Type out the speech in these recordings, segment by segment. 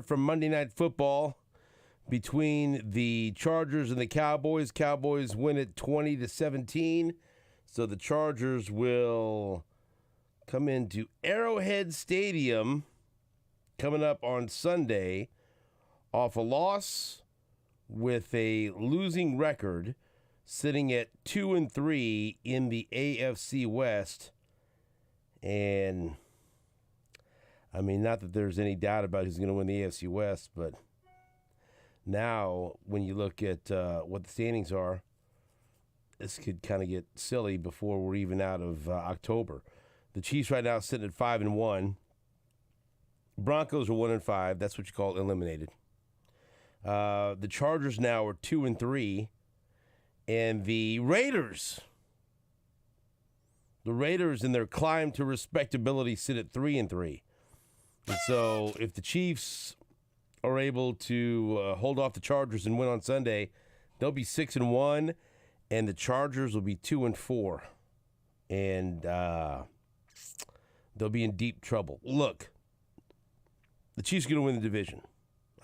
from Monday Night Football between the Chargers and the Cowboys. Cowboys win it 20-17. So the Chargers will come into Arrowhead Stadium coming up on Sunday off a loss with a losing record, sitting at 2-3 in the AFC West. And I mean, not that there's any doubt about who's going to win the AFC West, but now when you look at what the standings are, this could kind of get silly before we're even out of October. The Chiefs right now sitting at 5-1. Broncos are 1-5. That's what you call eliminated. The Chargers now are 2-3, and the Raiders in their climb to respectability sit at 3-3. And so if the Chiefs are able to hold off the Chargers and win on Sunday, they'll be 6-1, and the Chargers will be 2-4. And they'll be in deep trouble. Look, the Chiefs are going to win the division.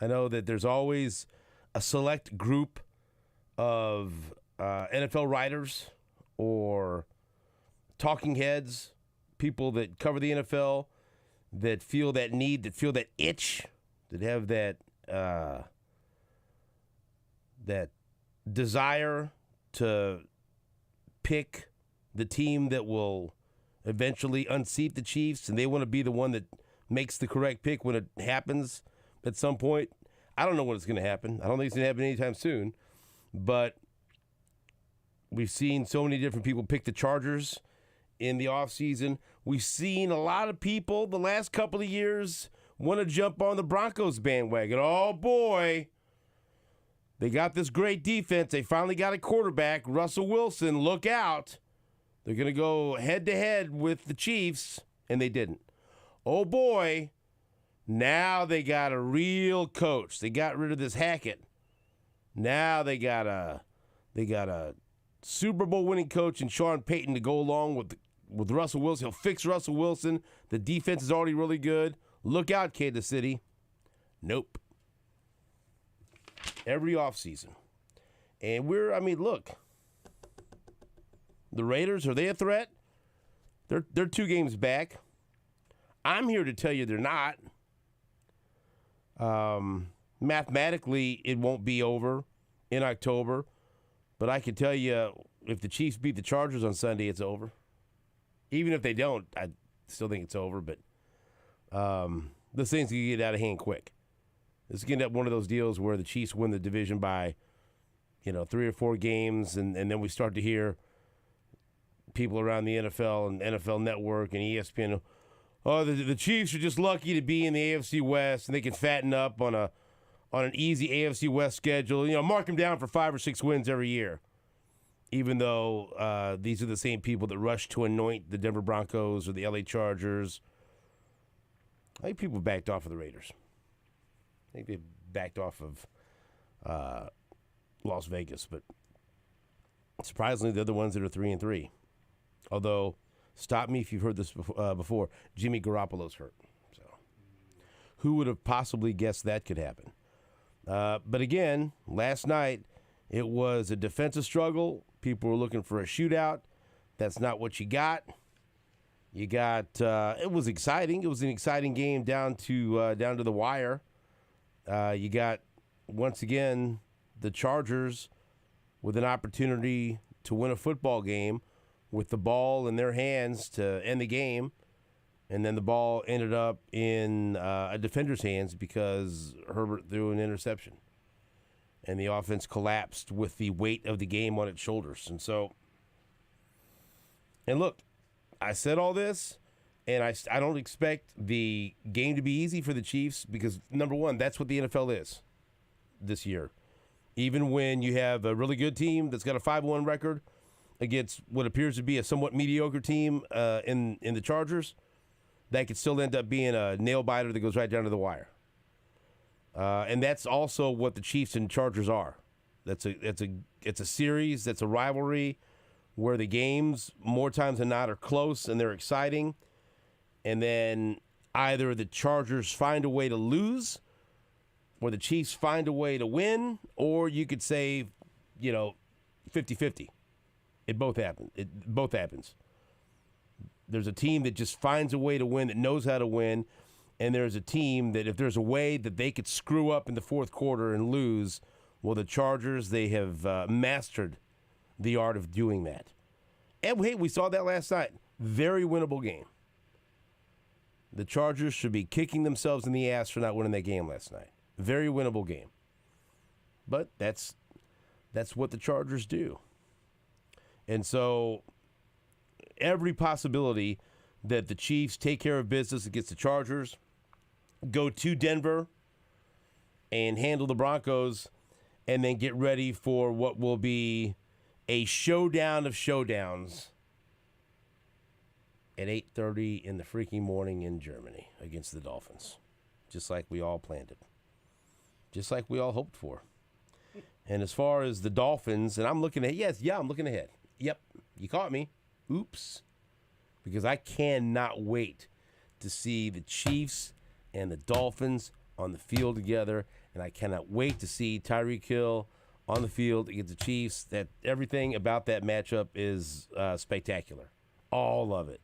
I know that there's always a select group of NFL writers or talking heads, people that cover the NFL, that feel that need, that feel that itch, that have that desire to pick the team that will eventually unseat the Chiefs, and they want to be the one that makes the correct pick when it happens at some point. I don't know when it's going to happen. I don't think it's going to happen anytime soon, but we've seen so many different people pick the Chargers in the offseason. We've seen a lot of people the last couple of years want to jump on the Broncos bandwagon. Oh, boy. They got this great defense. They finally got a quarterback, Russell Wilson. Look out. They're going to go head-to-head with the Chiefs, and they didn't. Oh, boy. Now they got a real coach. They got rid of this Hackett. Now they got a Super Bowl winning coach and Sean Payton to go along with Russell Wilson. He'll fix Russell Wilson. The defense is already really good. Look out, Kansas City. Nope. Every offseason. And look. The Raiders, are they a threat? They're 2 games back. I'm here to tell you they're not. Mathematically, it won't be over in October. But I can tell you, if the Chiefs beat the Chargers on Sunday, it's over. Even if they don't, I still think it's over. But this thing's going to get out of hand quick. It's going to end up one of those deals where the Chiefs win the division by, 3 or 4 games, and then we start to hear people around the NFL and NFL Network and ESPN, the Chiefs are just lucky to be in the AFC West, and they can fatten up on an easy AFC West schedule. Mark them down for 5 or 6 wins every year. Even though these are the same people that rush to anoint the Denver Broncos or the LA Chargers. I think people backed off of the Raiders. I think they backed off of Las Vegas. But surprisingly, they're the ones that are 3-3. Although, stop me if you've heard this before, Jimmy Garoppolo's hurt. So, who would have possibly guessed that could happen? But again, last night, it was a defensive struggle. People were looking for a shootout. That's not what you got. You got, it was exciting. It was an exciting game down to the wire. You got, once again, the Chargers with an opportunity to win a football game with the ball in their hands to end the game. And then the ball ended up in a defender's hands because Herbert threw an interception. And the offense collapsed with the weight of the game on its shoulders. And look, I said all this, and I don't expect the game to be easy for the Chiefs because, number one, that's what the NFL is this year. Even when you have a really good team that's got a 5-1 record against what appears to be a somewhat mediocre team in the Chargers, that could still end up being a nail-biter that goes right down to the wire. And that's also what the Chiefs and Chargers are. It's a series, that's a rivalry where the games, more times than not, are close and they're exciting. And then either the Chargers find a way to lose where the Chiefs find a way to win, or you could say, 50-50. It both happens. There's a team that just finds a way to win, that knows how to win, and there's a team that if there's a way that they could screw up in the fourth quarter and lose, well, the Chargers, they have mastered the art of doing that. And hey, we saw that last night. Very winnable game. The Chargers should be kicking themselves in the ass for not winning that game last night. Very winnable game. But that's what the Chargers do. And so every possibility that the Chiefs take care of business against the Chargers, go to Denver and handle the Broncos, and then get ready for what will be a showdown of showdowns at 8:30 in the freaking morning in Germany against the Dolphins, just like we all planned it, just like we all hoped for. And as far as the Dolphins, and I'm looking ahead. I'm looking ahead. Yep, you caught me. Oops. Because I cannot wait to see the Chiefs and the Dolphins on the field together, and I cannot wait to see Tyreek Hill on the field against the Chiefs. That everything about that matchup is spectacular. All of it.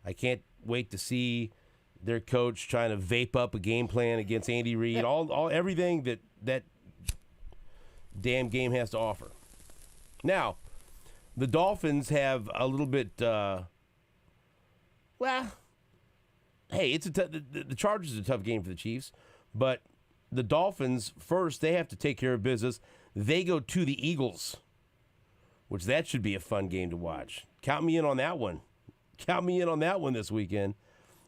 I can't wait to see their coach trying to vape up a game plan against Andy Reid. All everything that damn game has to offer. Now, the Dolphins have a little bit. Hey, the Chargers is a tough game for the Chiefs, but the Dolphins first they have to take care of business. They go to the Eagles, which that should be a fun game to watch. Count me in on that one. Count me in on that one this weekend.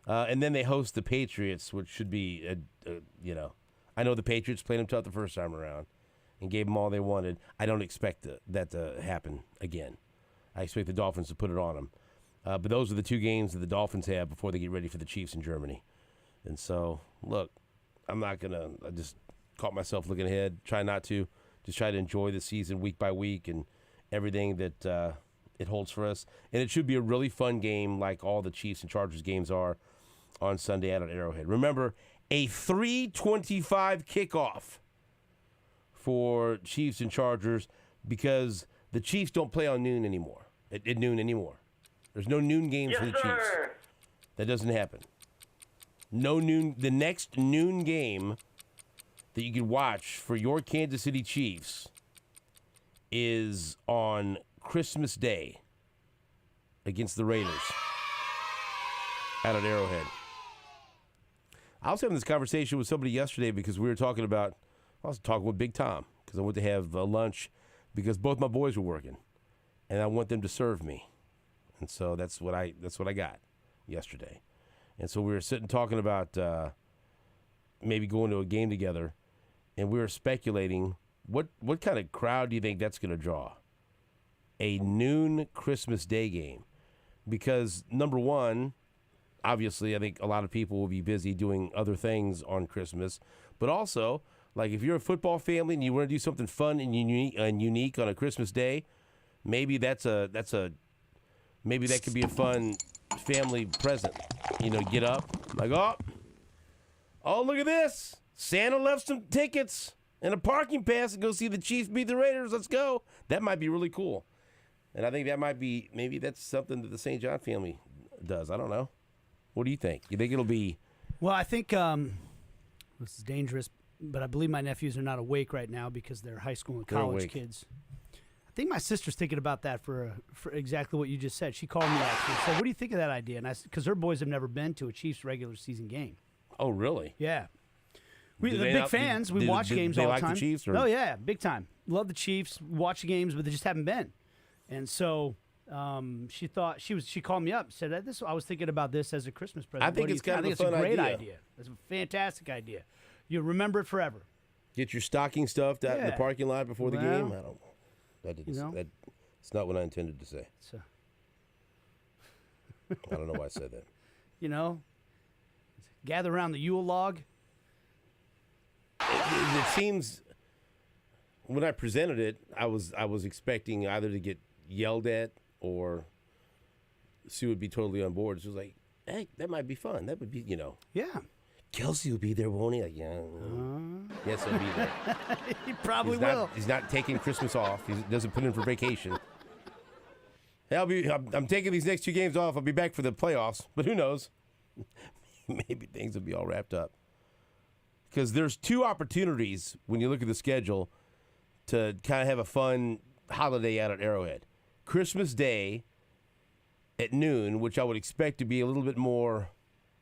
And then they host the Patriots, which should be, I know the Patriots played them tough the first time around and gave them all they wanted. I don't expect that to happen again. I expect the Dolphins to put it on them. But those are the two games that the Dolphins have before they get ready for the Chiefs in Germany. And so, look, I just caught myself looking ahead, try not to, just try to enjoy the season week by week and everything that it holds for us. And it should be a really fun game like all the Chiefs and Chargers games are on Sunday out at Arrowhead. Remember, a 3:25 kickoff for Chiefs and Chargers because the Chiefs don't play on noon anymore, at noon anymore. There's no noon games for the Chiefs. That doesn't happen. No noon. The next noon game that you can watch for your Kansas City Chiefs is on Christmas Day against the Raiders out at Arrowhead. I was having this conversation with somebody yesterday because I was talking with Big Tom because I went to have lunch because both my boys were working and I want them to serve me. And so that's what I got yesterday. And so we were sitting talking about maybe going to a game together, and we were speculating what kind of crowd do you think that's going to draw? A noon Christmas Day game. Because, number one, obviously I think a lot of people will be busy doing other things on Christmas. But also, like if you're a football family and you want to do something fun and unique on a Christmas Day, maybe maybe that could be a fun family present. Get up, like, oh, look at this. Santa left some tickets and a parking pass to go see the Chiefs beat the Raiders. Let's go. That might be really cool. And I think maybe that's something that the St. John family does. I don't know. What do you think? You think it'll be? Well, I think this is dangerous, but I believe my nephews are not awake right now because they're high school and college kids. I think my sister's thinking about that for exactly what you just said. She called me actually and said, "What do you think of that idea?" And because her boys have never been to a Chiefs regular season game. Oh, really? Yeah. They're big fans. We watch games all the time. They like the Chiefs? Or? Oh, yeah, big time. Love the Chiefs. Watch the games, but they just haven't been. And so she called me up and said, I was thinking about this as a Christmas present. I think it's kind of a fun great idea. It's a fantastic idea. You'll remember it forever. Get your stocking stuffed out in the parking lot before the game? I don't know. It's not what I intended to say. I don't know why I said that. Gather around the Yule log. It seems when I presented it, I was expecting either to get yelled at or Sue would be totally on board. She was like, "Hey, that might be fun. That would be, Yeah. Kelsey will be there, won't he?" Like, yeah. Yes, he'll be there. He probably will. He's not taking Christmas off. He doesn't put in for vacation. I'm taking these next 2 games off. I'll be back for the playoffs, but who knows? Maybe things will be all wrapped up. Because there's 2 opportunities when you look at the schedule to kind of have a fun holiday out at Arrowhead. Christmas Day at noon, which I would expect to be a little bit more,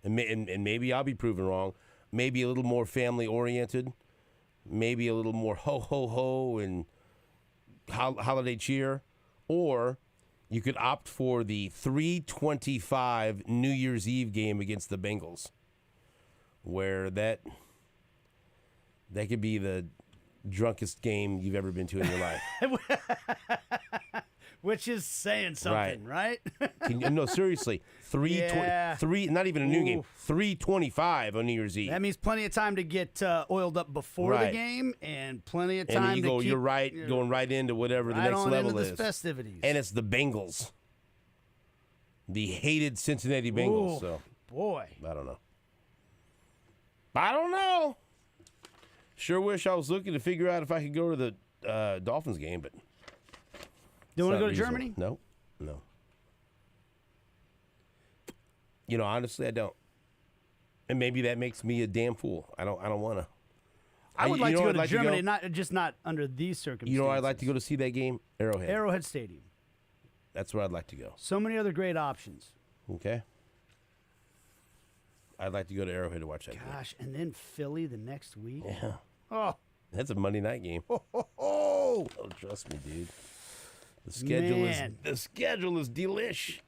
and maybe I'll be proven wrong, maybe a little more family-oriented, maybe a little more ho-ho-ho and holiday cheer, or you could opt for the 3:25 New Year's Eve game against the Bengals, where that could be the drunkest game you've ever been to in your life. Which is saying something, right? No, seriously. 3, not even a new game. 3:25 on New Year's Eve. That means plenty of time to get oiled up before the game, and plenty of time and to keep, you're going right into whatever the next level into is. The festivities. And it's the Bengals. The hated Cincinnati Bengals. Ooh, so boy. I don't know. Sure wish I was looking to figure out if I could go to the Dolphins game, but you want to go to Germany? No. Honestly, I don't. And maybe that makes me a damn fool. I don't want to. I would like to go to Germany, not under these circumstances. You know where I'd like to go to see that game? Arrowhead. Arrowhead Stadium. That's where I'd like to go. So many other great options. Okay. I'd like to go to Arrowhead to watch that game. Gosh, and then Philly the next week. Yeah. Oh. That's a Monday night game. Oh, trust me, dude. The schedule is delish.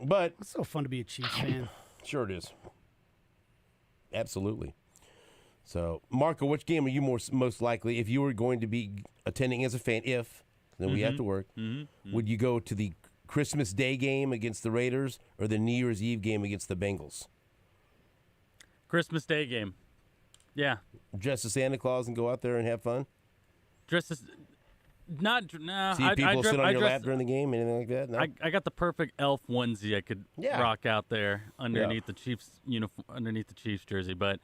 But it's so fun to be a Chiefs fan. Sure it is. Absolutely. So, Marco, which game are you most likely, if you were going to be attending as a fan, then we have to work, would you go to the Christmas Day game against the Raiders or the New Year's Eve game against the Bengals? Christmas Day game. Yeah. Dress as Santa Claus and go out there and have fun? Dress as... See people sit on your lap during the game, anything like that? No? I got the perfect elf onesie I could rock out there underneath the Chiefs uniform, underneath the Chiefs jersey. But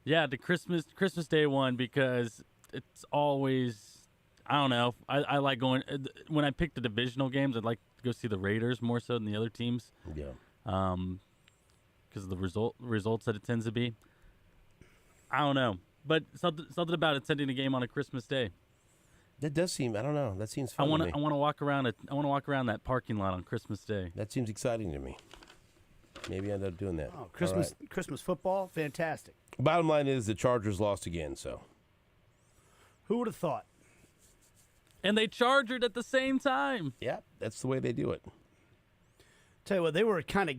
yeah, the Christmas Day one, because it's always, I don't know. I like going when I pick the divisional games. I'd like to go see the Raiders more so than the other teams. Yeah. Because of the results that it tends to be. I don't know, but something about attending a game on a Christmas Day. That does seem. I don't know. That seems fun. I want to walk around that parking lot on Christmas Day. That seems exciting to me. Maybe I end up doing that. Oh, Christmas football, fantastic. Bottom line is the Chargers lost again. So, who would have thought? And they chargered at the same time. Yeah, that's the way they do it. Tell you what, they were kind of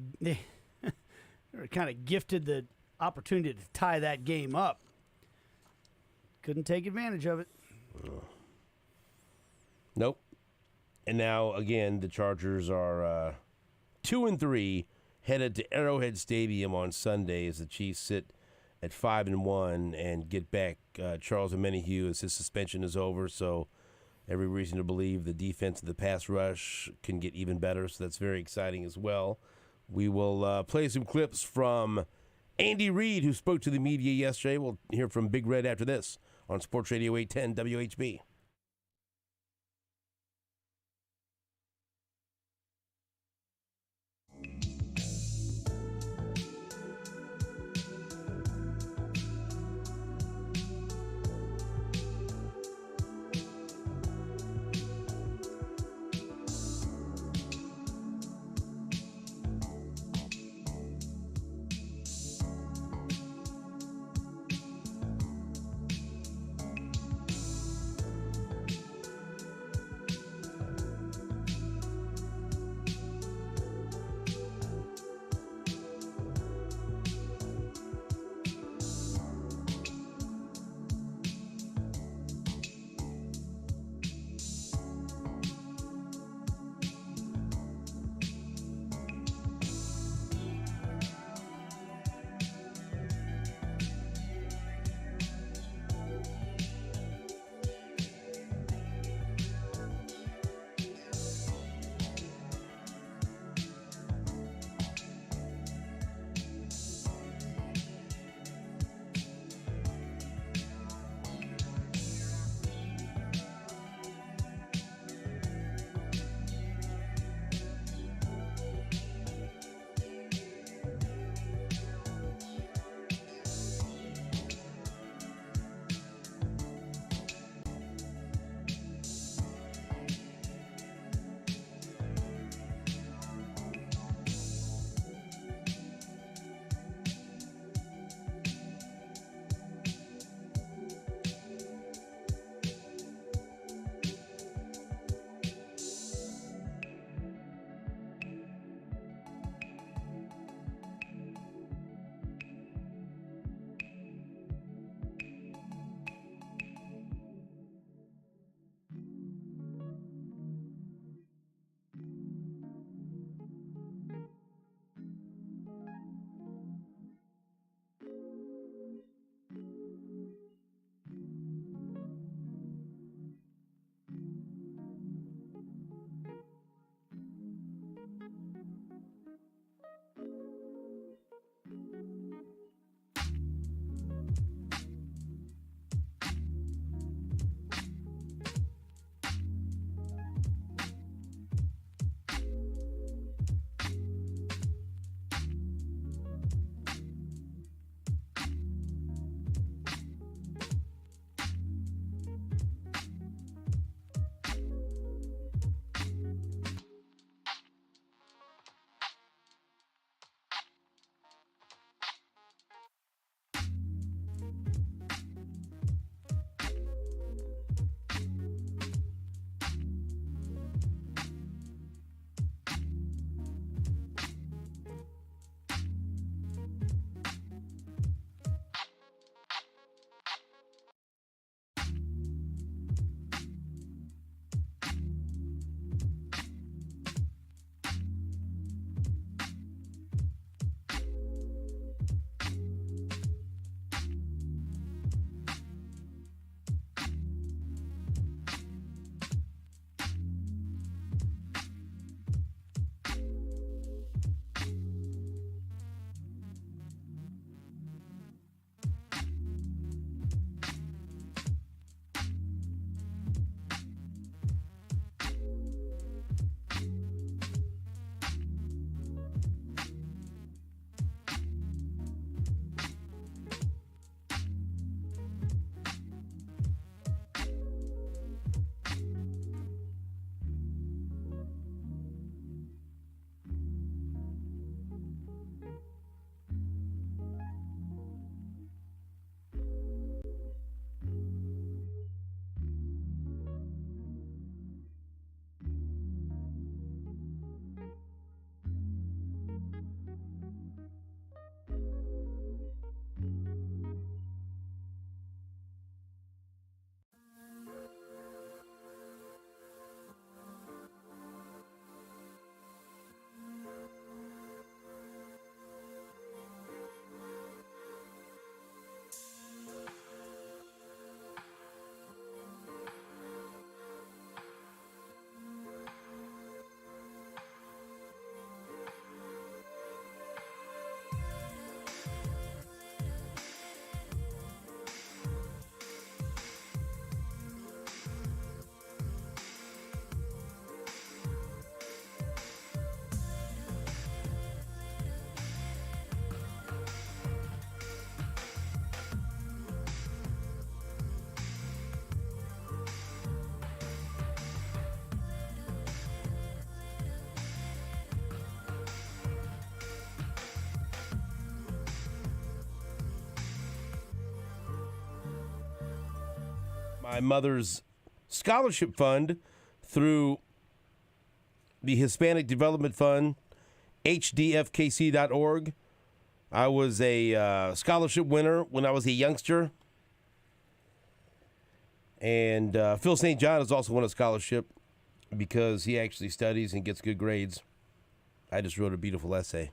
gifted the opportunity to tie that game up. Couldn't take advantage of it. Nope. And now again, the Chargers are 2-3, headed to Arrowhead Stadium on Sunday as the Chiefs sit at 5-1 and get back Charles Omenihu as his suspension is over. So every reason to believe the defense of the pass rush can get even better. So that's very exciting as well. We will play some clips from Andy Reid, who spoke to the media yesterday. We'll hear from Big Red after this on Sports Radio 810 WHB. my mother's scholarship fund through the Hispanic Development Fund, hdfkc.org. I was a scholarship winner when I was a youngster. And Phil St. John has also won a scholarship because he actually studies and gets good grades. I just wrote a beautiful essay.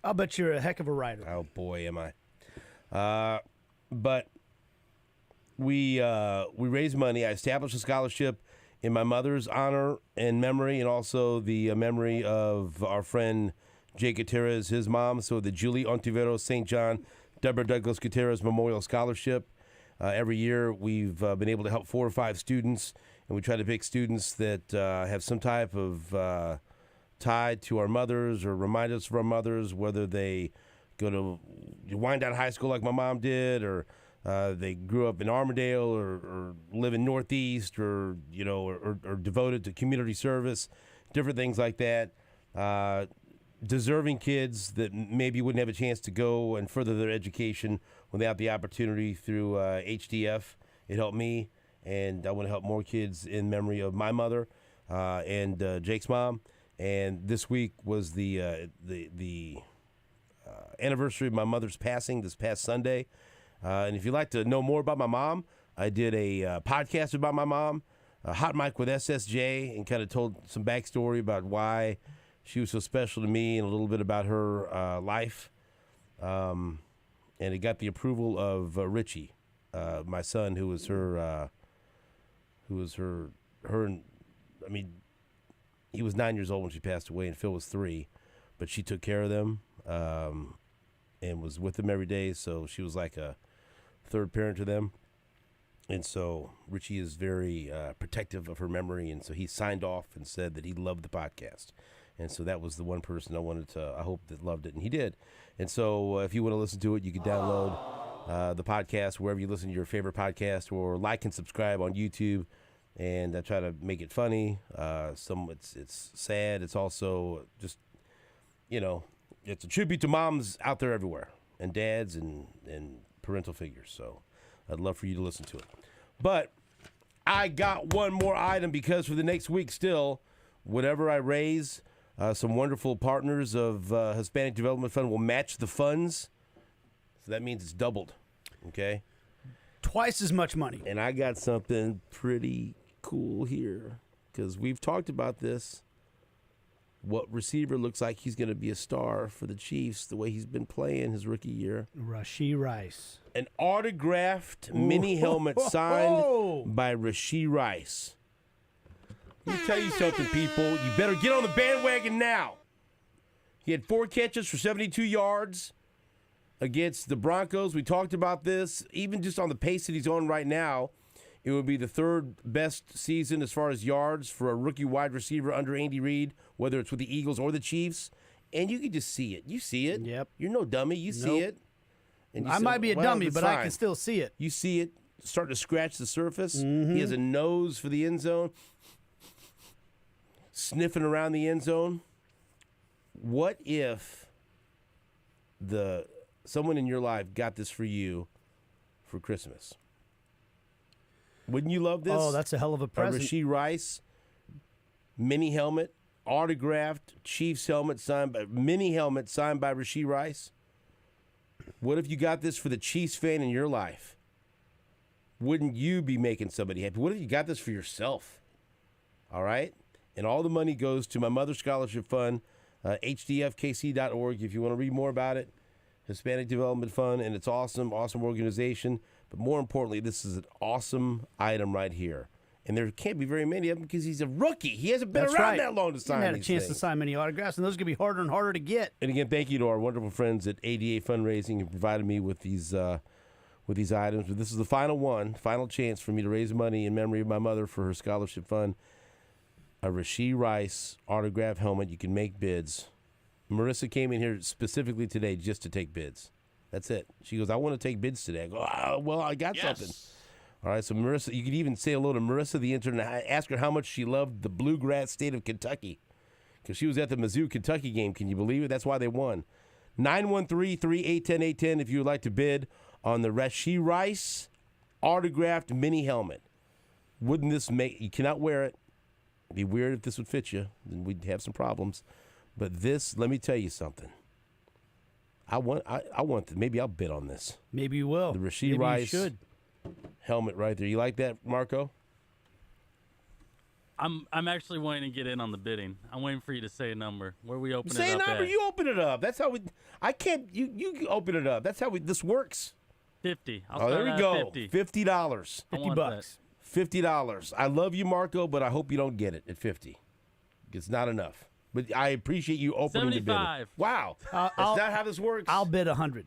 I'll bet you're a heck of a writer. Oh, boy, am I. But we raised money. I established a scholarship in my mother's honor and memory, and also the memory of our friend Jay Gutierrez, his mom. So the Julie Ontiveros St. John Deborah Douglas Gutierrez Memorial Scholarship. Every year we've been able to help 4 or 5 students, and we try to pick students that have some type of tie to our mothers or remind us of our mothers, whether they go to Wyandotte High School like my mom did, or they grew up in Armadale, or live in Northeast, or or devoted to community service, different things like that. Deserving kids that maybe wouldn't have a chance to go and further their education without the opportunity through HDF. It helped me, and I want to help more kids in memory of my mother and Jake's mom. And this week was the anniversary of my mother's passing this past Sunday. And if you'd like to know more about my mom, I did a podcast about my mom, Hot Mic with SSJ, and kind of told some backstory about why she was so special to me and a little bit about her life. And it got the approval of Richie, my son, who was her, I mean, he was 9 years old when she passed away, and Phil was 3, but she took care of them and was with them every day. So she was like a third parent to them. And so Richie is very protective of her memory, and so he signed off and said that he loved the podcast. And so that was the one person I hope that loved it, and he did. And so if you want to listen to it, you can download the podcast wherever you listen to your favorite podcast, or like and subscribe on YouTube. And I try to make it funny. It's sad. It's also just, it's a tribute to moms out there everywhere, and dads and parental figures. So I'd love for you to listen to it. But I got one more item, because for the next week still, whatever I raise, some wonderful partners of Hispanic Development Fund will match the funds. So that means it's doubled, okay? Twice as much money. And I got something pretty cool here, because we've talked about this. What receiver looks like he's going to be a star for the Chiefs the way he's been playing his rookie year? Rashee Rice. An autographed mini helmet signed by Rashee Rice. Let me tell you something, people. You better get on the bandwagon now. He had 4 catches for 72 yards against the Broncos. We talked about this. Even just on the pace that he's on right now, it would be the 3rd best season as far as yards for a rookie wide receiver under Andy Reid, whether it's with the Eagles or the Chiefs. And you can just see it. You see it. Yep. You're no dummy. You see it. And I might be a dummy, but I can still see it. You see it starting to scratch the surface. Mm-hmm. He has a nose for the end zone, sniffing around the end zone. What if someone in your life got this for you for Christmas? Wouldn't you love this? Oh, that's a hell of a present. Rashee Rice, mini helmet, autographed Chiefs helmet mini helmet signed by Rashee Rice. What if you got this for the Chiefs fan in your life? Wouldn't you be making somebody happy? What if you got this for yourself? All right? And all the money goes to my mother's scholarship fund, hdfkc.org, if you want to read more about it. Hispanic Development Fund, and it's awesome organization. But more importantly, this is an awesome item right here. And there can't be very many of them because he's a rookie. He hasn't been around that long to sign He had a these chance things. to sign many autographs, and those are going to be harder and harder to get. And again, thank you to our wonderful friends at ADA Fundraising who provided me with these items. But this is the final chance for me to raise money in memory of my mother for her scholarship fund. A Rashee Rice autograph helmet. You can make bids. Marissa came in here specifically today just to take bids. That's it. She goes, I want to take bids today. I go, well, I got something. All right, so Marissa, you could even say hello to Marissa, the intern, and ask her how much she loved the bluegrass state of Kentucky, because she was at the Mizzou, Kentucky game. Can you believe it? That's why they won. 913-381-810 if you would like to bid on the Rashee Rice autographed mini helmet. Wouldn't this make you cannot wear it? It'd be weird if this would fit you, then we'd have some problems. But this, let me tell you something. I want maybe I'll bid on this. Maybe you will. The Rashee Maybe Rice you should. helmet right there. You like that, Marco? I'm actually wanting to get in on the bidding. I'm waiting for you to say a number. Where we open Say it a up number. at? You open it up. That's how we. I can't. You open it up. That's how this works. 50. I'll Oh, start there we at go. $50. $50. I want $50. $50. I love you, Marco, but I hope you don't get it at 50. It's not enough. But I appreciate you opening the bid. 75. Wow. That's not how this works. I'll bid 100.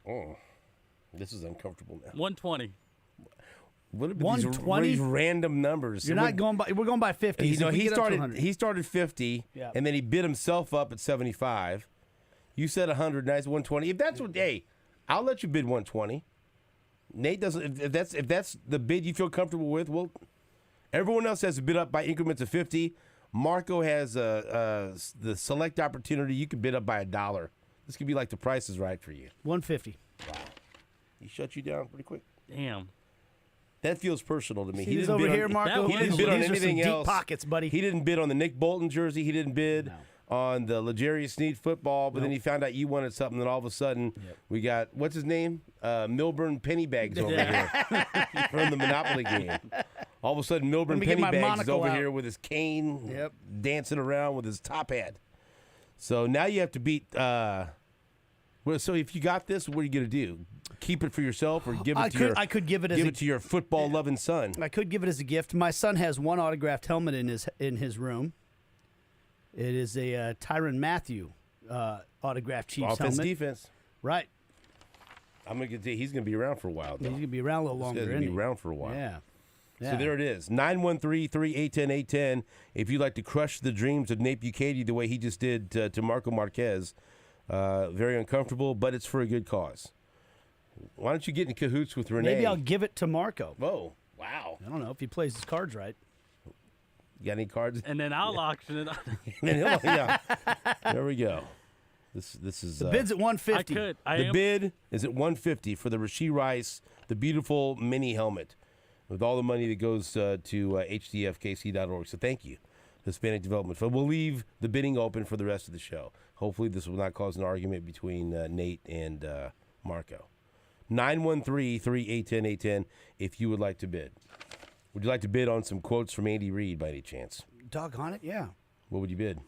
Oh, this is uncomfortable now. 120. What are these random numbers? You're not going by. We're going by 50. You know, If we he get up to started. 100. He started 50, Yeah. and then he bid himself up at 75. You said 100. Nice 120. If that's what, hey, I'll let you bid 120. Nate doesn't. If that's the bid you feel comfortable with, well, everyone else has to bid up by increments of 50. Marco has the select opportunity. You can bid up by $1. This could be like the Price is Right for you. 150. Wow, he shut you down pretty quick. Damn. That feels personal to me. He's over here, Marco. He didn't bid on These are some anything deep else. pockets, buddy. He didn't bid on the Nick Bolton jersey. He didn't bid on the L'Jarius Sneed football. But then he found out you wanted something, and all of a sudden we got what's his name, Milburn Pennybags over here from the Monopoly game. All of a sudden, Milburn Let me get my Pennybags is monocle over out. here with his cane, dancing around with his top hat. So now you have to beat. So if you got this, what are you gonna do? Keep it for yourself, or give it to your? I could give it as give it to your football loving son. I could give it as a gift. My son has one autographed helmet in his room. It is a Tyrann Mathieu autographed Chiefs Offense, helmet. defense. Right. I'm gonna get. He's gonna be around for a while. Though. He's gonna be around a little He's longer. gonna isn't be he? around for a while. Yeah. So there it is. 913-381-810-810. If you'd like to crush the dreams of Nate Bukaty the way he just did to Marco Marquez, very uncomfortable, but it's for a good cause. Why don't you get in cahoots with Renee? Maybe I'll give it to Marco. Whoa! Wow! I don't know if he plays his cards right. You got any cards? And then I'll auction it. Yeah. There we go. This is The bid's at 150. I could. the bid is at 150 for the Rashee Rice, the beautiful mini helmet, with all the money that goes to hdfkc.org. So thank you, Hispanic Development Fund. We'll leave the bidding open for the rest of the show. Hopefully this will not cause an argument between Nate and Marco. 913-381-810 if you would like to bid. Would you like to bid on some quotes from Andy Reid by any chance? Doggone it, yeah. What would you bid?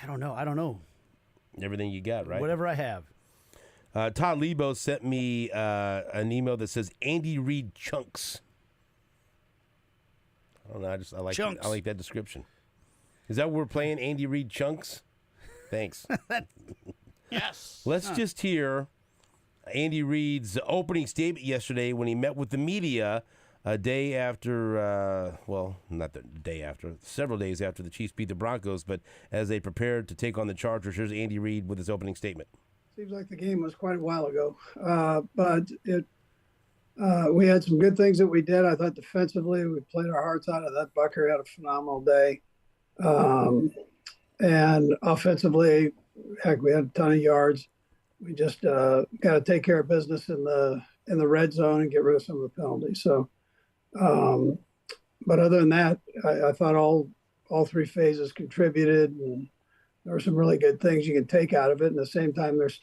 I don't know. Everything you got, right? Whatever I have. Todd Lebo sent me an email that says Andy Reid chunks. I don't know. I like Chunks. I like that description. Is that what we're playing? Andy Reid chunks? Thanks. Yes. Let's just hear Andy Reid's opening statement yesterday when he met with the media a day after, not the day after, several days after the Chiefs beat the Broncos, but as they prepared to take on the Chargers, here's Andy Reid with his opening statement. Seems like the game was quite a while ago, but we had some good things that we did. I thought defensively we played our hearts out. That Bucker had a phenomenal day, and offensively, heck, we had a ton of yards. We just got to take care of business in the red zone and get rid of some of the penalties. So, but other than that, I thought all three phases contributed, and there were some really good things you can take out of it. And at the same time, there's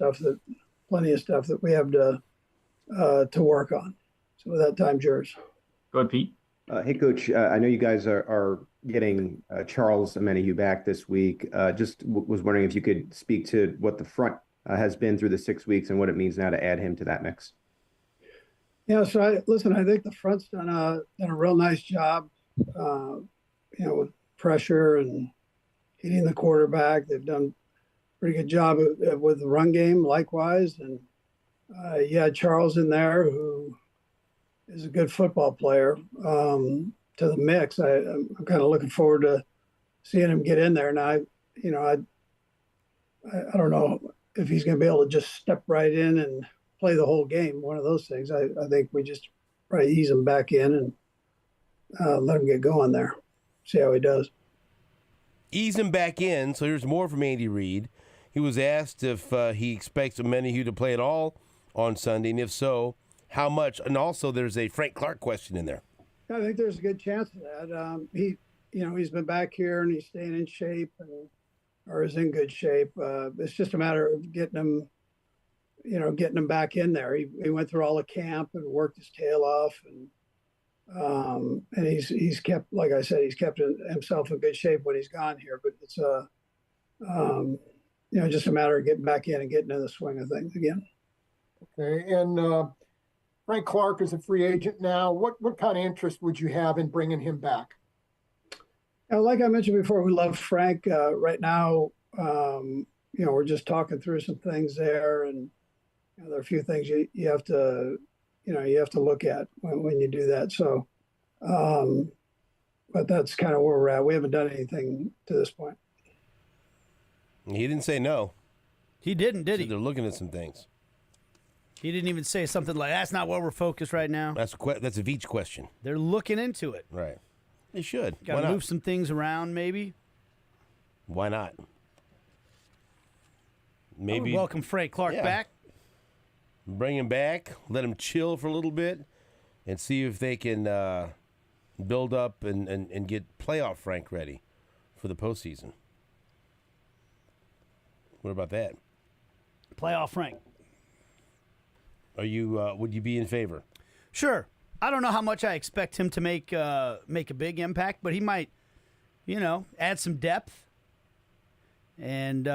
plenty of stuff that we have to work on. So with that, time's yours. Go ahead, Pete. Hey, Coach. I know you guys are getting Charles Omenihu back this week. Was wondering if you could speak to what the front has been through the 6 weeks and what it means now to add him to that mix. Yeah. So I think the front's done a real nice job. With pressure and hitting the quarterback. They've done a pretty good job with the run game, likewise. And you had Charles in there, who is a good football player, to the mix. I'm kind of looking forward to seeing him get in there. And I don't know if he's going to be able to just step right in and play the whole game. One of those things. I think we just probably ease him back in and let him get going there. See how he does. Ease him back in. So here's more from Andy Reid. He was asked if he expects Menahue to play at all on Sunday, and if so, how much. And also, there's a Frank Clark question in there. I think there's a good chance of that. He's been back here and he's staying in shape or is in good shape. It's just a matter of getting him back in there. He went through all the camp and worked his tail off, and he's kept, like I said, he's kept himself in good shape when he's gone here. But it's just a matter of getting back in and getting in the swing of things again. Okay, and Frank Clark is a free agent now. What kind of interest would you have in bringing him back? Like I mentioned before, we love Frank. Right now, we're just talking through some things there, and there are a few things you have to look at when you do that. So, but that's kind of where we're at. We haven't done anything to this point. He didn't say no. He didn't, did he? They're looking at some things. He didn't even say something like, that's not where we're focused right now. That's a Veach question. They're looking into it. Right. They should. Got to move some things around, maybe. Why not? Maybe welcome Frank Clark back. Bring him back. Let him chill for a little bit, and see if they can build up and get playoff Frank ready for the postseason. What about that? Playoff Frank. Are you? Would you be in favor? Sure. I don't know how much I expect him to make a big impact, but he might, add some depth. And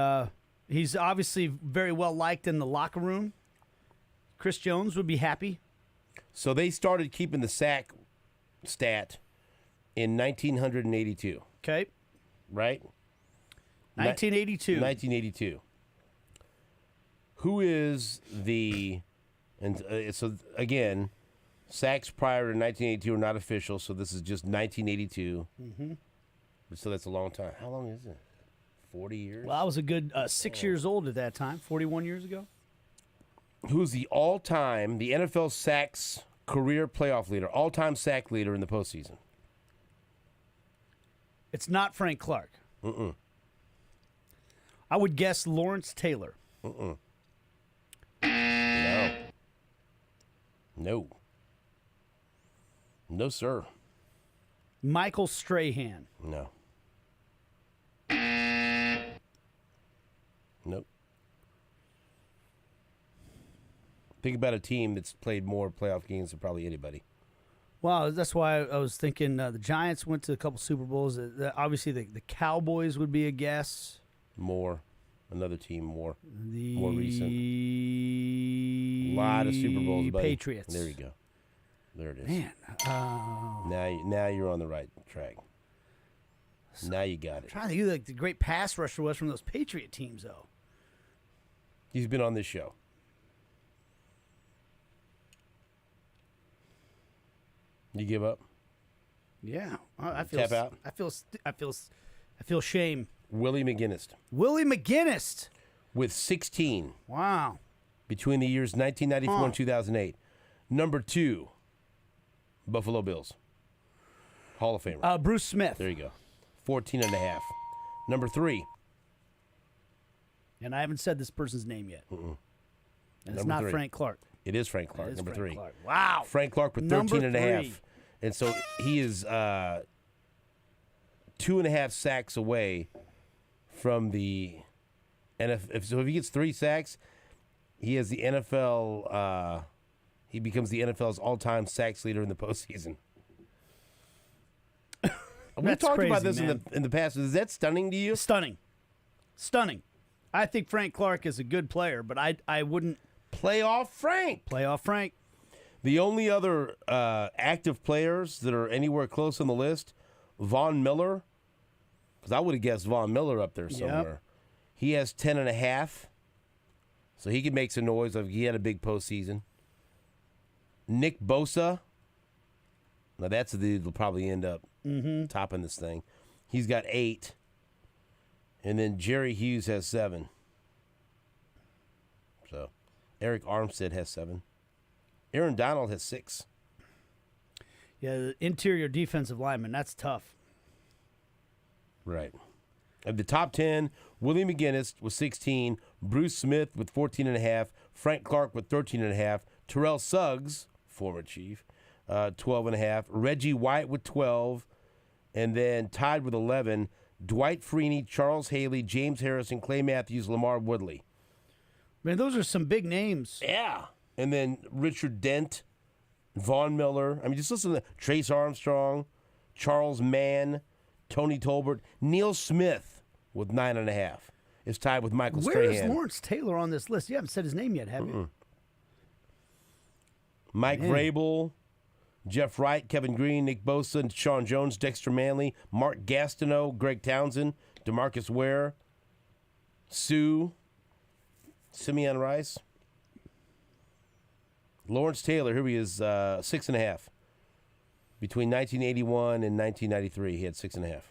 he's obviously very well liked in the locker room. Chris Jones would be happy. So they started keeping the sack stat in 1982. Okay. Right? 1982. 1982. Who is the... And so, again, sacks prior to 1982 are not official, so this is just 1982. Mm-hmm. So that's a long time. How long is it? 40 years? Well, I was a good 6 years old at that time, 41 years ago. Who's the all-time, the NFL sacks career playoff leader, all-time sack leader in the postseason? It's not Frank Clark. Mm-mm. I would guess Lawrence Taylor. Mm-mm. No. No, sir. Michael Strahan. No. Nope. Think about a team that's played more playoff games than probably anybody. Well, that's why I was thinking the Giants went to a couple Super Bowls. Obviously, the Cowboys would be a guess. More. Another team more. The more recent. A lot of Super Bowls, buddy. Patriots. There you go. There it is. Man. Now you're on the right track. Now you got it. I'm trying to think who the great pass rusher was from those Patriot teams, though. He's been on this show. You give up? Yeah. I feel Tap out? I feel shame. Willie McGinnis. Willie McGinnis. With 16. Wow. Between the years 1994 and 2008. Number 2, Buffalo Bills. Hall of Famer. Bruce Smith. There you go. 14.5. Number 3. And I haven't said this person's name yet. Mm-mm. And it's Number not 3. Frank Clark. It is Frank Clark, number Frank 3. Clark. Wow. Frank Clark with 13.5. And so he is 2.5 sacks away from the NFL. So if he gets 3 sacks, he has the NFL. He becomes the NFL's all-time sacks leader in the postseason. We've talked crazy, about this man. in the past. Is that stunning to you? Stunning. I think Frank Clark is a good player, but I wouldn't Playoff Frank. Playoff Frank. The only other active players that are anywhere close on the list, Von Miller, because I would have guessed Von Miller up there somewhere. Yep. He has 10.5, so he could make some noise. He had a big postseason. Nick Bosa, now that's the dude that'll probably end up topping this thing. He's got 8, and then Jerry Hughes has 7. So Eric Armstead has 7. Aaron Donald has 6. Yeah, the interior defensive lineman, that's tough. Right. Of the top 10, Willie McGinnis with 16, Bruce Smith with 14.5, Frank Clark with 13.5, Terrell Suggs, former Chief, 12.5, Reggie White with 12, and then tied with 11, Dwight Freeney, Charles Haley, James Harrison, Clay Matthews, Lamar Woodley. Man, those are some big names. Yeah. And then Richard Dent, Vaughn Miller. I mean, just listen to Trace Armstrong, Charles Mann, Tony Tolbert, Neil Smith with 9.5 is tied with Michael Where Strahan. is Lawrence Taylor on this list? You haven't said his name yet, have you? Mike Vrabel, Jeff Wright, Kevin Green, Nick Bosa, Sean Jones, Dexter Manley, Mark Gastineau, Greg Townsend, DeMarcus Ware, Simeon Rice. Lawrence Taylor, here he is, 6.5. Between 1981 and 1993, he had 6.5.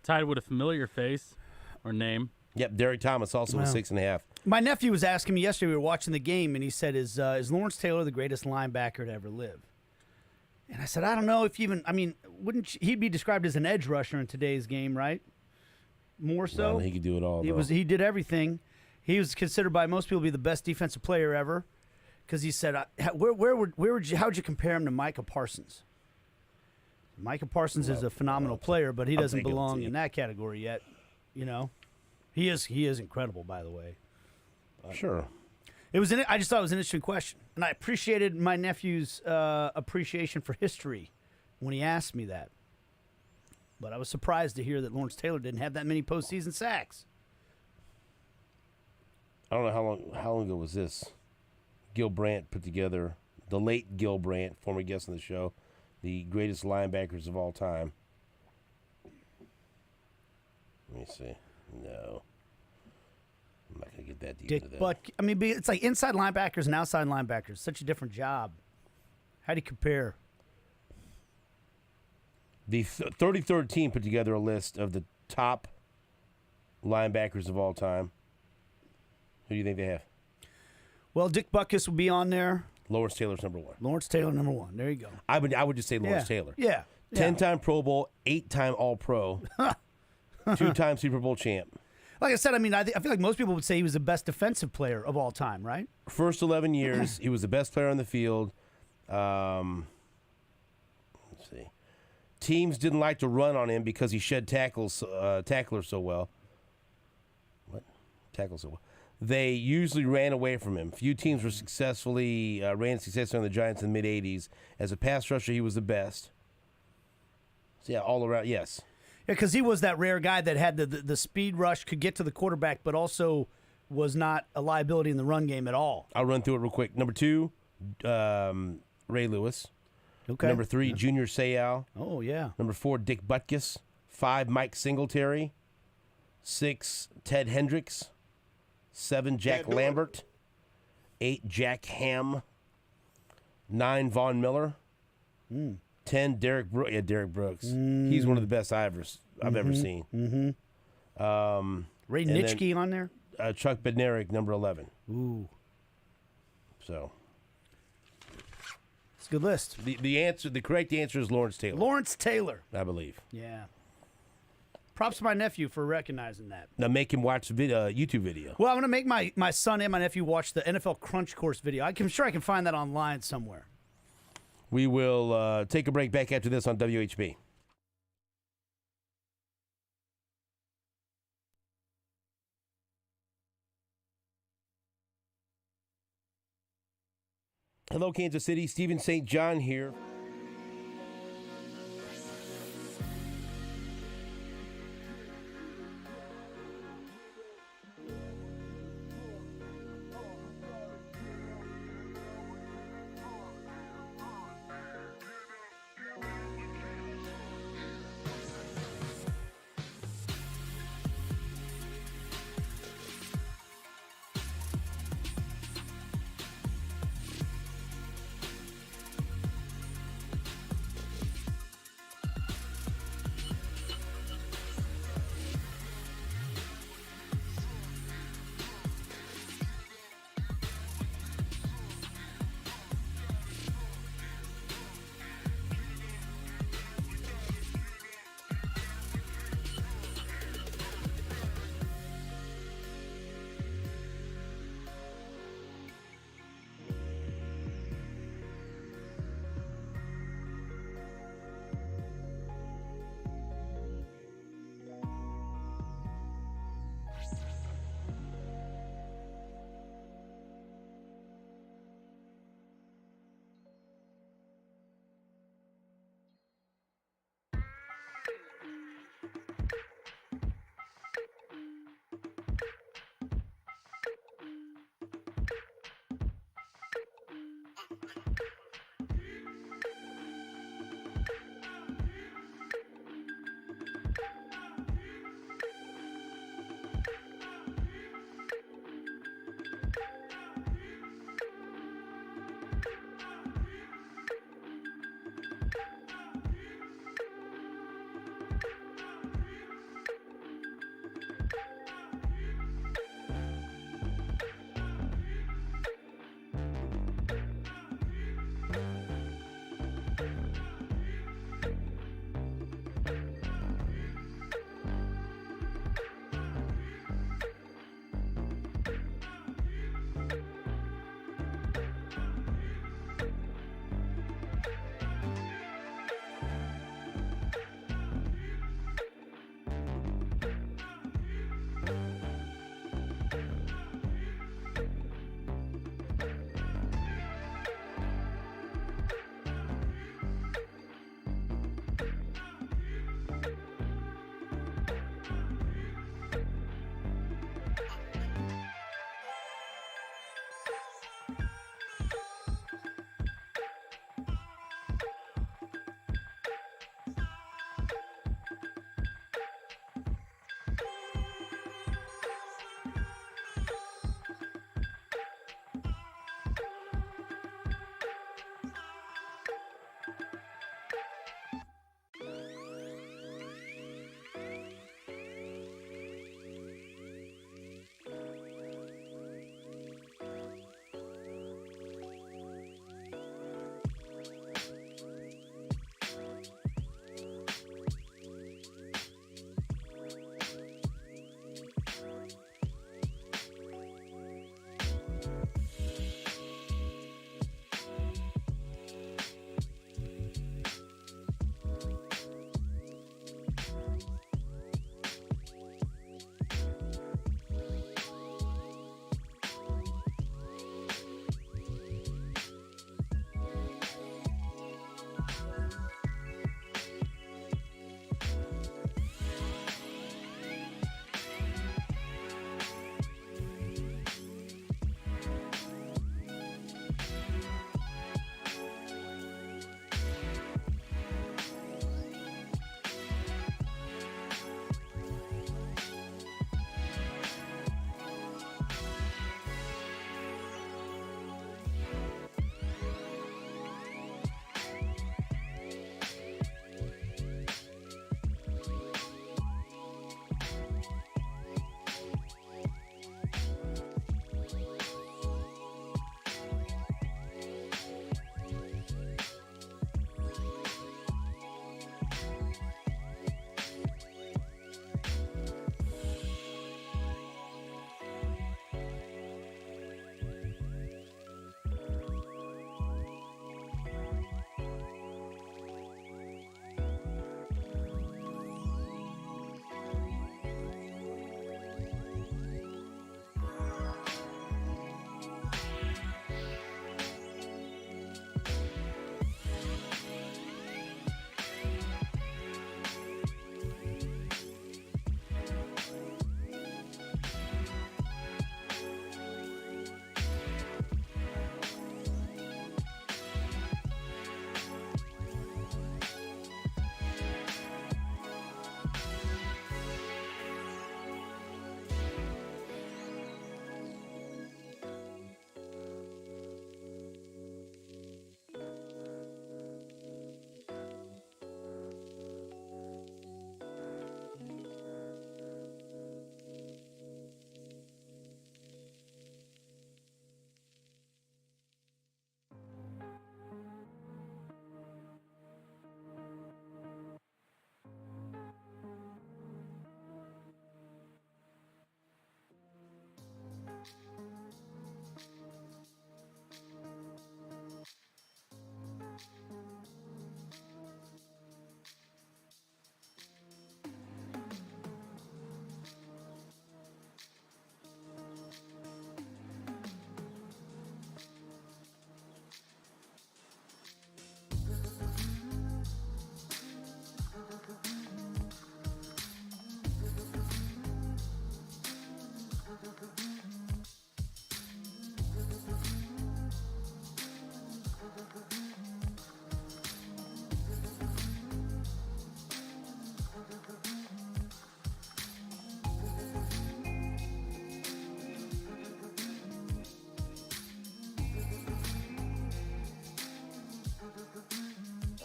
Tied with a familiar face or name. Yep, Derek Thomas also with 6.5. My nephew was asking me yesterday, we were watching the game, and he said, is Lawrence Taylor the greatest linebacker to ever live? And I said, I don't know if you even, I mean, he'd be described as an edge rusher in today's game, right? More so? Well, he could do it all, though. He did everything. He was considered by most people to be the best defensive player ever because he said, how'd you compare him to Micah Parsons? Micah Parsons is a phenomenal player, but he doesn't belong in that category yet. You know, he is incredible, by the way. Sure. I just thought it was an interesting question, and I appreciated my nephew's appreciation for history when he asked me that. But I was surprised to hear that Lawrence Taylor didn't have that many postseason sacks. I don't know how long ago was this. Gil Brandt put together, the late Gil Brandt, former guest on the show, the greatest linebackers of all time. Let me see. No. I'm not going to get that deep into that. But, I mean, it's like inside linebackers and outside linebackers. Such a different job. How do you compare? The 33rd team put together a list of the top linebackers of all time. Who do you think they have? Well, Dick Butkus will be on there. Lawrence Taylor's number 1. Lawrence Taylor, number 1. There you go. I would just say Lawrence Taylor. Yeah. 10-time Pro Bowl, 8-time All-Pro, 2-time Super Bowl champ. Like I said, I mean, I feel like most people would say he was the best defensive player of all time, right? First 11 years, he was the best player on the field. Let's see. Teams didn't like to run on him because he shed tacklers so well. Tackle so well. They usually ran away from him. Few teams ran successfully on the Giants in the mid-'80s. As a pass rusher, he was the best. So, yeah, all around, yes. Yeah, because he was that rare guy that had the speed rush, could get to the quarterback, but also was not a liability in the run game at all. I'll run through it real quick. Number 2, Ray Lewis. Okay. Number 3, Junior Seau. Oh, yeah. Number 4, Dick Butkus. 5, Mike Singletary. 6, Ted Hendricks. 7, Jack Lambert. 8, Jack Ham. 9, Vaughn Miller. 10, Derek Brooks. Yeah, Derek Brooks. He's one of the best I've ever seen. Ray Nitschke on there? Chuck Bednarik, number 11. Ooh. So it's a good list. The correct answer is Lawrence Taylor. Lawrence Taylor. I believe. Yeah. Props to my nephew for recognizing that. Now make him watch the YouTube video. Well, I'm going to make my son and my nephew watch the NFL Crunch Course video. I'm sure I can find that online somewhere. We will take a break back after this on WHB. Hello, Kansas City. Stephen St. John here.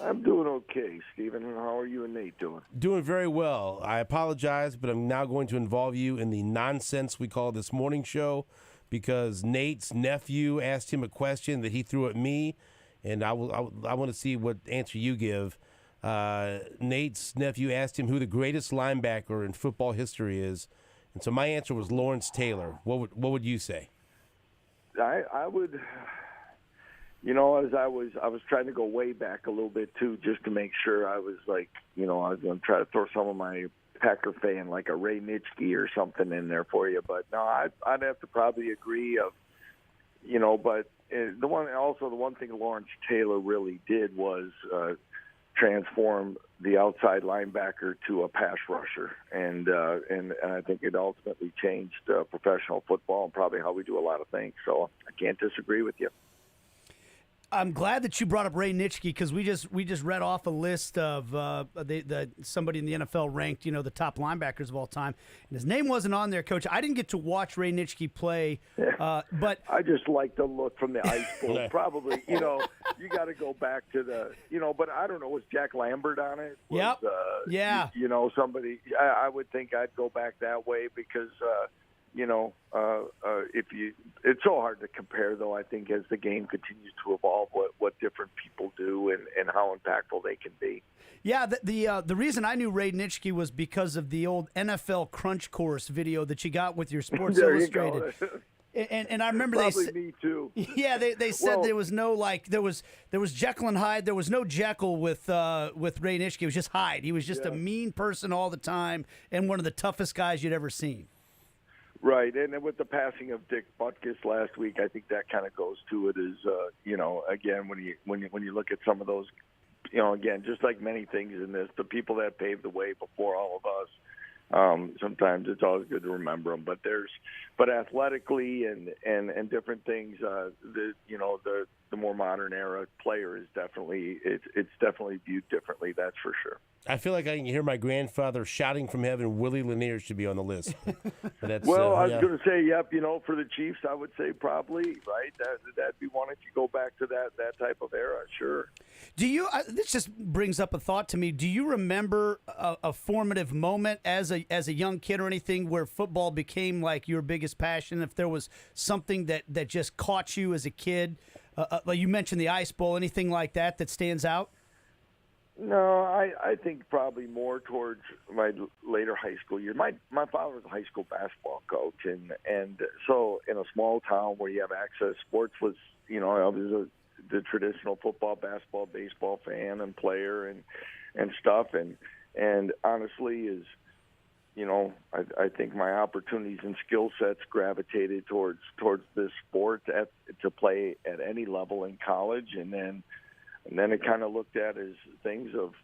I'm doing okay, Stephen. And how are you and Nate doing? Doing very well. I apologize, but I'm now going to involve you in the nonsense we call this morning show because Nate's nephew asked him a question that he threw at me, and I want to see what answer you give. Nate's nephew asked him who the greatest linebacker in football history is, and so my answer was Lawrence Taylor. What would you say? I would, as I was trying to go way back a little bit too, just to make sure I was like, I was going to try to throw some of my Packer fan, like a Ray Nitschke or something in there for you. But no, I'd have to probably agree but the one thing Lawrence Taylor really did was transform the outside linebacker to a pass rusher, and I think it ultimately changed professional football and probably how we do a lot of things. So I can't disagree with you. I'm glad that you brought up Ray Nitschke because we just read off a list of somebody in the NFL ranked the top linebackers of all time, and his name wasn't on there, Coach. I didn't get to watch Ray Nitschke play, but I just like the look from the ice bowl. Probably you got to go back to the but I don't know, was Jack Lambert on it? Yep. Yeah. Somebody. I would think I'd go back that way because. It's so hard to compare, though. I think as the game continues to evolve, what different people do and how impactful they can be. Yeah, the reason I knew Ray Nitschke was because of the old NFL Crunch Course video that you got with your Sports Illustrated. And I remember probably me too. Yeah, they said there was no there was Jekyll and Hyde. There was no Jekyll with Ray Nitschke. It was just Hyde. He was just a mean person all the time and one of the toughest guys you'd ever seen. Right, and then with the passing of Dick Butkus last week, I think that kind of goes to it. Is again when you look at some of those, again, just like many things in this, the people that paved the way before all of us. Sometimes it's always good to remember them, but athletically and different things, the more modern era player is definitely it's definitely viewed differently. That's for sure. I feel like I can hear my grandfather shouting from heaven, Willie Lanier should be on the list. I was going to say, yep, for the Chiefs, I would say probably, right? That'd be one if you go back to that type of era, sure. Do you, this just brings up a thought to me, do you remember a formative moment as a young kid or anything where football became like your biggest passion? If there was something that just caught you as a kid, like you mentioned the Ice Bowl, anything like that stands out? No, I think probably more towards my later high school years. My father was a high school basketball coach, and so in a small town where you have access, sports was, I was the traditional football, basketball, baseball fan and player and stuff, and honestly is, I think my opportunities and skill sets gravitated towards this sport to play at any level in college, and then it kind of looked at as things of,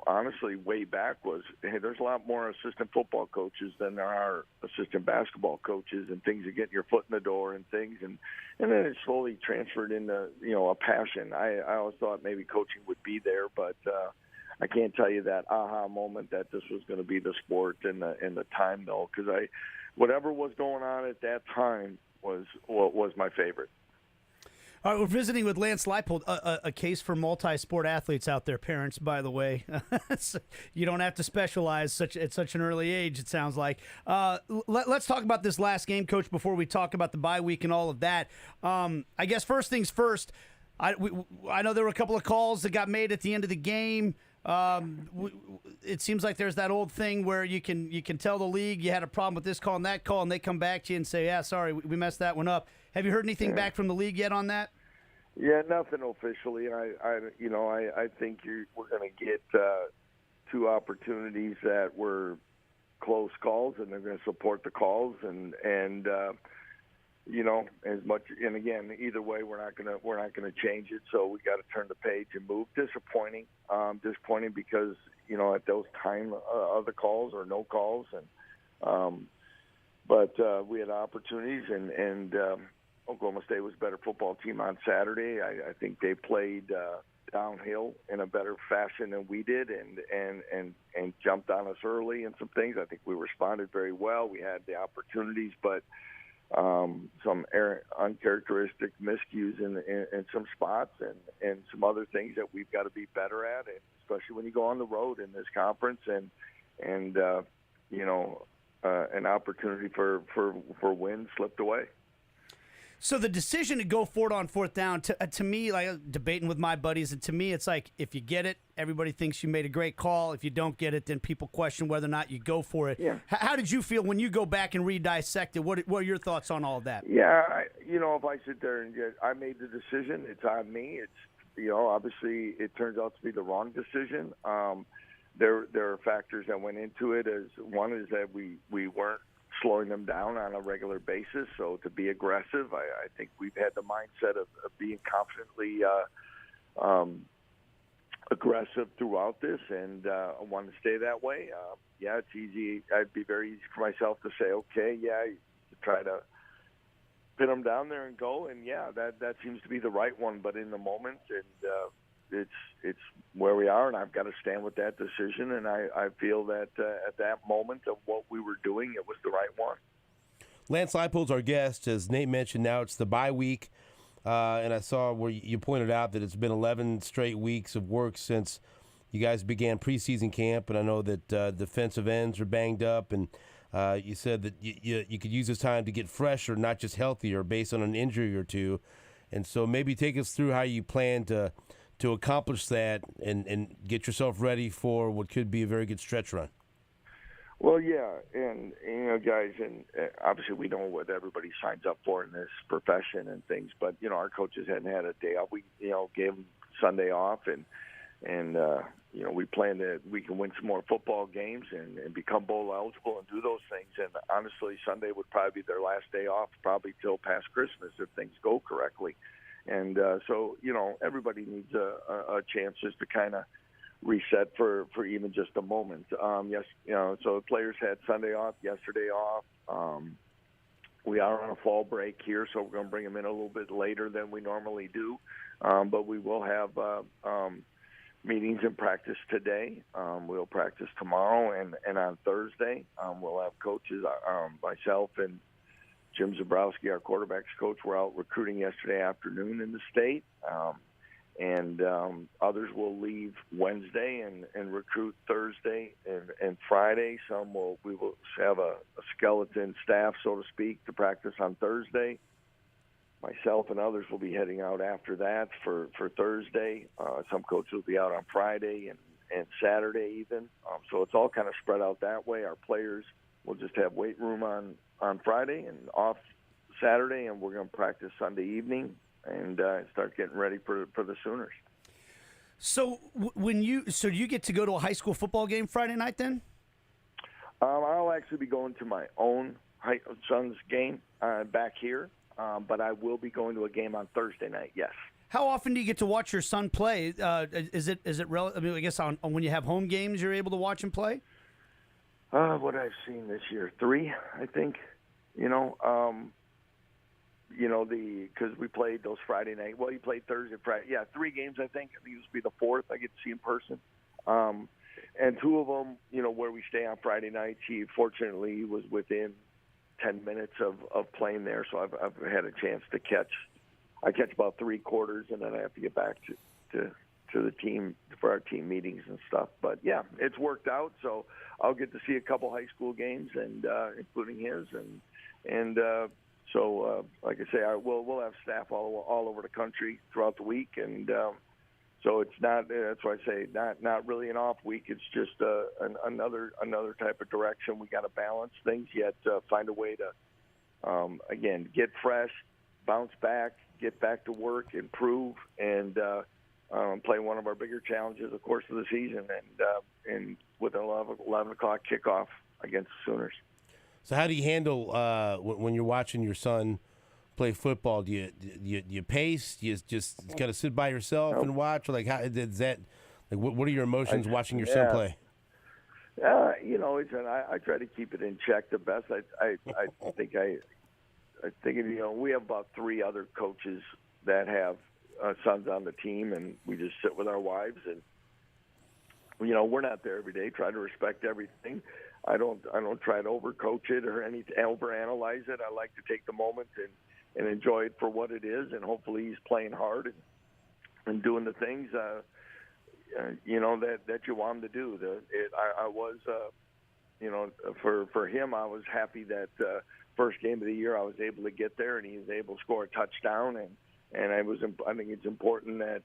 honestly, way back was, hey, there's a lot more assistant football coaches than there are assistant basketball coaches, and things are getting your foot in the door and things. And then it slowly transferred into, a passion. I always thought maybe coaching would be there, but I can't tell you that aha moment that this was going to be the sport and the time, though, because whatever was going on at that time was my favorite. All right, we're visiting with Lance Leipold, a case for multi-sport athletes out there, parents, by the way. You don't have to specialize at such an early age, it sounds like. Let's talk about this last game, Coach, before we talk about the bye week and all of that. I guess first things first, I know there were a couple of calls that got made at the end of the game. It seems like there's that old thing where you can tell the league you had a problem with this call and that call, and they come back to you and say, yeah, sorry, we messed that one up. Have you heard anything back from the league yet on that? Yeah, nothing officially. I think we're going to get two opportunities that were close calls, and they're going to support the calls, and as much. And again, either way, we're not going to change it. So we got to turn the page and move. Disappointing because at those time other calls or no calls, but we had opportunities and. Oklahoma State was a better football team on Saturday. I think they played downhill in a better fashion than we did, and jumped on us early and some things. I think we responded very well. We had the opportunities, but some uncharacteristic miscues in some spots, and some other things that we've got to be better at, and especially when you go on the road in this conference, and an opportunity for wins slipped away. So the decision to go for it on fourth down, to me, like debating with my buddies, and to me, it's like if you get it, everybody thinks you made a great call. If you don't get it, then people question whether or not you go for it. Yeah. How did you feel when you go back and re-dissect it? What are your thoughts on all of that? Yeah, if I sit there and I made the decision, it's on me. It's obviously it turns out to be the wrong decision. There are factors that went into it. As one is that we weren't slowing them down on a regular basis. So to be aggressive, I think we've had the mindset of being confidently aggressive throughout this, and I want to stay that way. It's easy. It'd be very easy for myself to say, okay, try to pin them down there and go, and that seems to be the right one. But in the moment, and it's where we are, and I've got to stand with that decision. And I feel that at that moment of what we were doing, it was the right one. Lance Leipold's our guest. As Nate mentioned, now it's the bye week. And I saw where you pointed out that it's been 11 straight weeks of work since you guys began preseason camp. And I know that defensive ends are banged up. And you said that you could use this time to get fresher, not just healthier, based on an injury or two. And so maybe take us through how you plan to accomplish that and get yourself ready for what could be a very good stretch run. Well, and guys, and obviously we know what everybody signs up for in this profession and things, but our coaches hadn't had a day off. We gave them Sunday off, and we plan that we can win some more football games and become bowl eligible and do those things. And honestly, Sunday would probably be their last day off, probably till past Christmas if things go correctly. And so everybody needs a chance just to kind of reset for even just a moment. So the players had Sunday off, yesterday off. We are on a fall break here, so we're going to bring them in a little bit later than we normally do. But we will have meetings and practice today. We'll practice tomorrow, and on Thursday we'll have coaches, myself and Jim Zabrowski, our quarterbacks coach, were out recruiting yesterday afternoon in the state. And others will leave Wednesday and recruit Thursday and Friday. We will have a skeleton staff, so to speak, to practice on Thursday. Myself and others will be heading out after that for Thursday. Some coaches will be out on Friday and Saturday even. So it's all kind of spread out that way. Our players will just have weight room on Friday and off Saturday, and we're going to practice Sunday evening and start getting ready for the Sooners. So do you get to go to a high school football game Friday night then? I'll actually be going to my own son's game back here, but I will be going to a game on Thursday night. Yes. How often do you get to watch your son play? Is it I mean, I guess on when you have home games, you're able to watch him play. What I've seen this year, 3, I think. Because we played those Friday night. Well, he played Thursday, Friday. Yeah, 3 games, I think. I think this will be the 4th I get to see in person. And 2 of them, where we stay on Friday nights, he fortunately was within 10 minutes of playing there. So I've had a chance to catch. I catch about 3 quarters, and then I have to get back to the team for our team meetings and stuff. But, yeah, it's worked out. So I'll get to see a couple high school games, and including his. So, like I say, we'll have staff all over the country throughout the week, and so it's not. That's why I say not really an off week. It's just another type of direction. We got to balance things, yet find a way to again get fresh, bounce back, get back to work, improve, and play one of our bigger challenges, of course, of the season, and with an 11 o'clock kickoff against the Sooners. So how do you handle when you're watching your son play football? Do you pace? Do you just kind of sit by yourself and watch? Or how is that? What are your emotions watching your son play? I try to keep it in check the best. I think we have about 3 other coaches that have sons on the team, and we just sit with our wives, and we're not there every day. Try to respect everything. I don't try to overcoach it or overanalyze it. I like to take the moment and enjoy it for what it is, and hopefully he's playing hard and doing the things that you want him to do. I was for him, I was happy that first game of the year I was able to get there and he was able to score a touchdown, and I think it's important that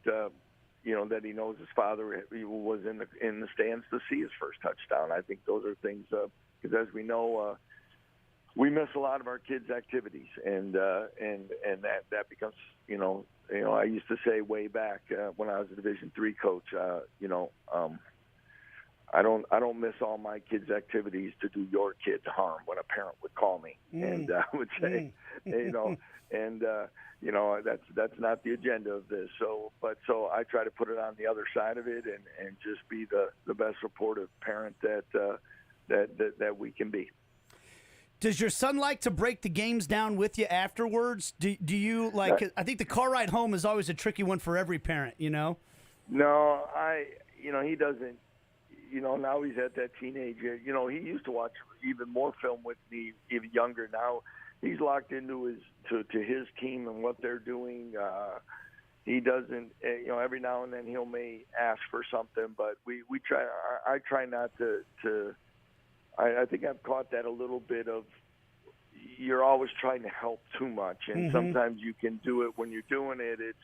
that he knows his father was in the stands to see his first touchdown. I think those are things because as we know, we miss a lot of our kids' activities, and that becomes I used to say way back when I was a Division III coach, I don't miss all my kids' activities to do your kids harm when a parent would call me and I would say, that's not the agenda of this. So I try to put it on the other side of it and just be the best supportive parent that we can be. Does your son like to break the games down with you afterwards? Do you like? I think the car ride home is always a tricky one for every parent. No, he doesn't. Now he's at that teenage age. He used to watch even more film with me, even younger. Now he's locked into his team and what they're doing. He doesn't, every now and then may ask for something, but we try. I try not to. I think I've caught that a little bit of. You're always trying to help too much, and sometimes you can do it when you're doing it. It's.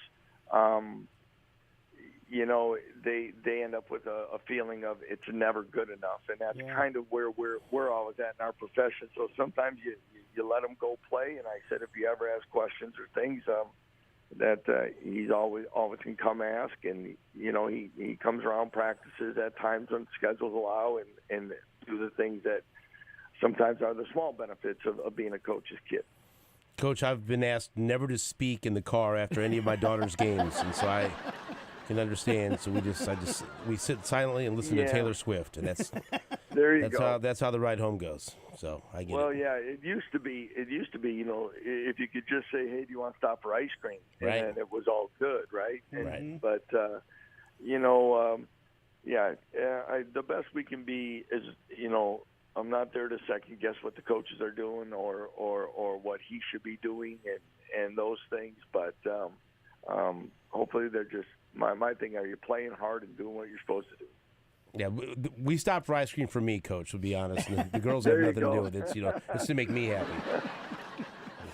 They end up with a feeling of it's never good enough, and that's kind of where we're always at in our profession. So sometimes you let them go play, and I said if you ever ask questions or things, that he's always can come ask, and he comes around practices at times when schedules allow, and do the things that sometimes are the small benefits of being a coach's kid. Coach, I've been asked never to speak in the car after any of my daughter's games, and so I can understand. So we sit silently and listen to Taylor Swift, and that's that's how the ride home goes. So I get it. Well, yeah, it used to be. If you could just say, "Hey, do you want to stop for ice cream?" Right. And it was all good, right? Right. But the best we can be is, I'm not there to second guess what the coaches are doing or what he should be doing and those things. But hopefully they're just my thing. Are you playing hard and doing what you're supposed to do? Yeah, we stopped for ice cream for me, Coach. To be honest, the girls have nothing to do with it. It's to make me happy.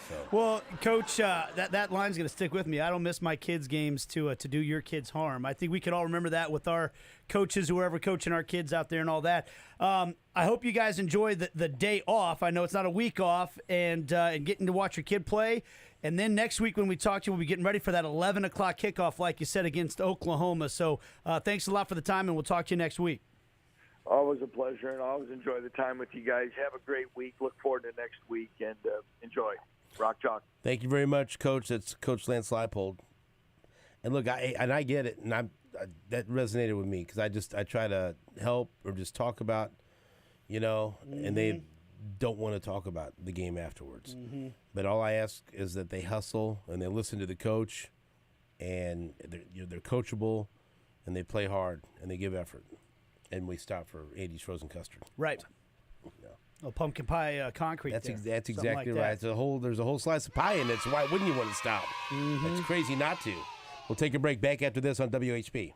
So. Well, Coach, that line's going to stick with me. I don't miss my kids' games to do your kids harm. I think we can all remember that with our coaches, whoever coaching our kids out there and all that. I hope you guys enjoy the day off. I know it's not a week off, and getting to watch your kid play. And then next week when we talk to you, we'll be getting ready for that 11 o'clock kickoff, like you said, against Oklahoma. So thanks a lot for the time, and we'll talk to you next week. Always a pleasure, and always enjoy the time with you guys. Have a great week. Look forward to next week, and enjoy. Rock chalk. Thank you very much, Coach. That's Coach Lance Leipold. And look, I get it, and that resonated with me because I try to help or just talk about, and they don't want to talk about the game afterwards. But all I ask is that they hustle and they listen to the coach, and they're coachable, and they play hard and they give effort, and we stop for 80s frozen custard. Right. Oh, pumpkin pie concrete. That's exactly like right. that. There's a whole slice of pie in it. So why wouldn't you want to stop? It's crazy not to. We'll take a break. Back after this on WHP.